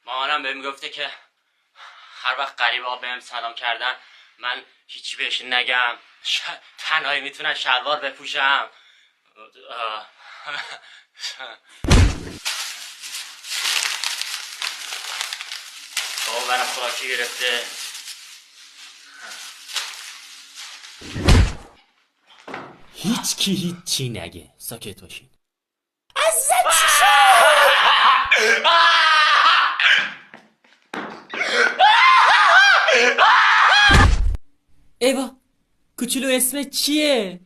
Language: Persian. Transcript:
مامانم بهم گفته که هر وقت غریبه‌ها بهم سلام کردن من هیچی بهش نگم، تنهایی میتونم شلوار بپوشم. بابا برم خاکی گرفته. هیچ کی هیچی نگه، ساکت باشین. عزت چی شد؟ ایوا کوچولو اسمت چیه؟